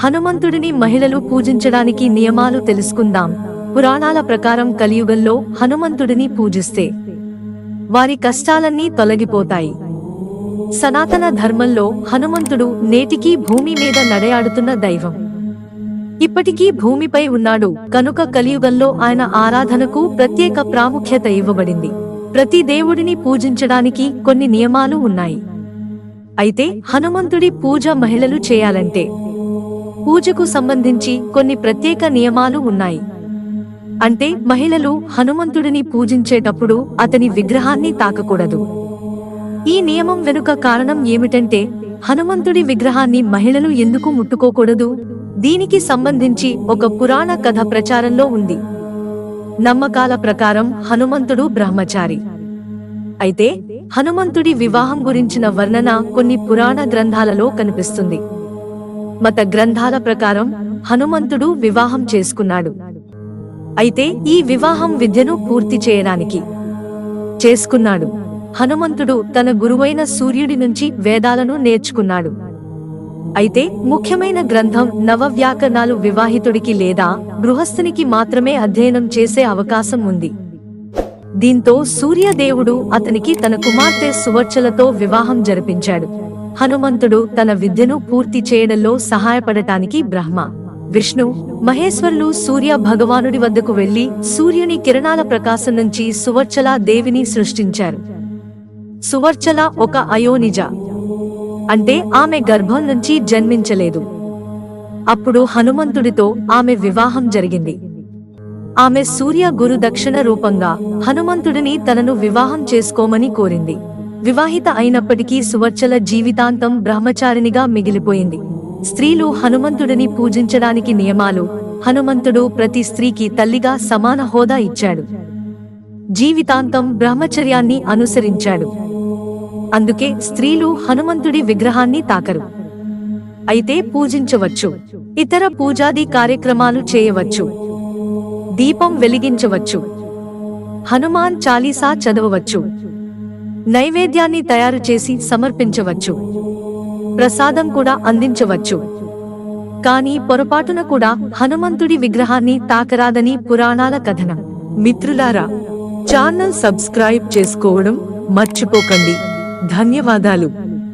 హనుమంతుడిని మహిళలు పూజించడానికి నియమాలు తెలుసుకుందాం. పురాణాల ప్రకారం కలియుగంలో హనుమంతుడిని పూజిస్తే వారి కష్టాలన్నీ తొలగిపోతాయి. సనాతన ధర్మంలో హనుమంతుడు నేటికీ భూమి మీద నడయాడుతున్న దైవం. ఇప్పటికీ భూమిపై ఉన్నాడు కనుక కలియుగంలో ఆయన ఆరాధనకు ప్రత్యేక ప్రాముఖ్యత ఇవ్వబడింది. ప్రతి దేవుడిని పూజించడానికి కొన్ని నియమాలు ఉన్నాయి. అయితే హనుమంతుడి పూజ మహిళలు చేయాలంటే పూజకు సంబంధించి కొన్ని ప్రత్యేక నియమాలు ఉన్నాయి. అంటే మహిళలు హనుమంతుడిని పూజించేటప్పుడు అతని విగ్రహాన్ని తాకకూడదు. ఈ నియమం వెనుక కారణం ఏమిటంటే హనుమంతుడి విగ్రహాన్ని మహిళలు ఎందుకు ముట్టుకోకూడదు? దీనికి సంబంధించి ఒక పురాణ కథ ప్రచారంలో ఉంది. నమ్మకాల ప్రకారం హనుమంతుడు బ్రహ్మచారి. అయితే హనుమంతుడి వివాహం గురించిన వర్ణన కొన్ని పురాణ గ్రంథాలలో కనిపిస్తుంది. మత గ్రంథాల ప్రకారం హనుమంతుడు వివాహం చేసుకున్నాడు. అయితే ఈ వివాహం విద్యను పూర్తి చేయడానికి చేసుకున్నాడు. హనుమంతుడు తన గురువైన సూర్యుడి నుంచి వేదాలను నేర్చుకున్నాడు. అయితే ముఖ్యమైన గ్రంథం నవవ్యాకరణాలు వివాహితుడికి లేదా గృహస్థునికి మాత్రమే అధ్యయనం చేసే అవకాశం ఉంది. దీంతో సూర్యదేవుడు అతనికి తన కుమార్తె సువర్చలతో వివాహం జరిపించాడు. హనుమంతుడు తన విద్యను పూర్తి చేయడంలో సహాయపడటానికి బ్రహ్మ, విష్ణు, మహేశ్వరులు సూర్య భగవానుడి వద్దకు వెళ్లి సూర్యుని కిరణాల ప్రకాశం నుంచి సువర్చల దేవిని సృష్టించారు. సువర్చల ఒక అయోనిజ, అంటే ఆమె గర్భం నుంచి జన్మించలేదు. అప్పుడు హనుమంతుడితో ఆమె వివాహం జరిగింది. ఆమె సూర్య గురు దక్షిణ రూపంగా హనుమంతుడిని తనను వివాహం చేసుకోమని కోరింది. వివాహిత అయినప్పటికీ సువర్చల జీవితాంతం బ్రహ్మచారినిగా మిగిలిపోయింది. స్త్రీలు హనుమంతుడిని పూజించడానికి నియమాలు. హనుమంతుడు ప్రతి స్త్రీకి తల్లిగా సమాన హోదా ఇచ్చాడు. జీవితాంతం బ్రహ్మచర్యాన్ని అనుసరించాడు. అందుకే స్త్రీలు హనుమంతుడి విగ్రహాన్ని తాకరు. అయితే పూజించవచ్చు, ఇతర పూజాది కార్యక్రమాలు చేయవచ్చు, దీపం వెలిగించవచ్చు, హనుమాన్ చాలీసా చదవవచ్చు, నైవేద్యాన్ని తయారు చేసి సమర్పించవచ్చు, ప్రసాదం కూడా అందించవచ్చు. కానీ పొరపాటున కూడా హనుమంతుడి విగ్రహాన్ని తాకరాదని పురాణాల కథనం. మిత్రులారా, ఛానల్ సబ్స్క్రైబ్ చేసుకోవడం మర్చిపోకండి. ధన్యవాదాలు.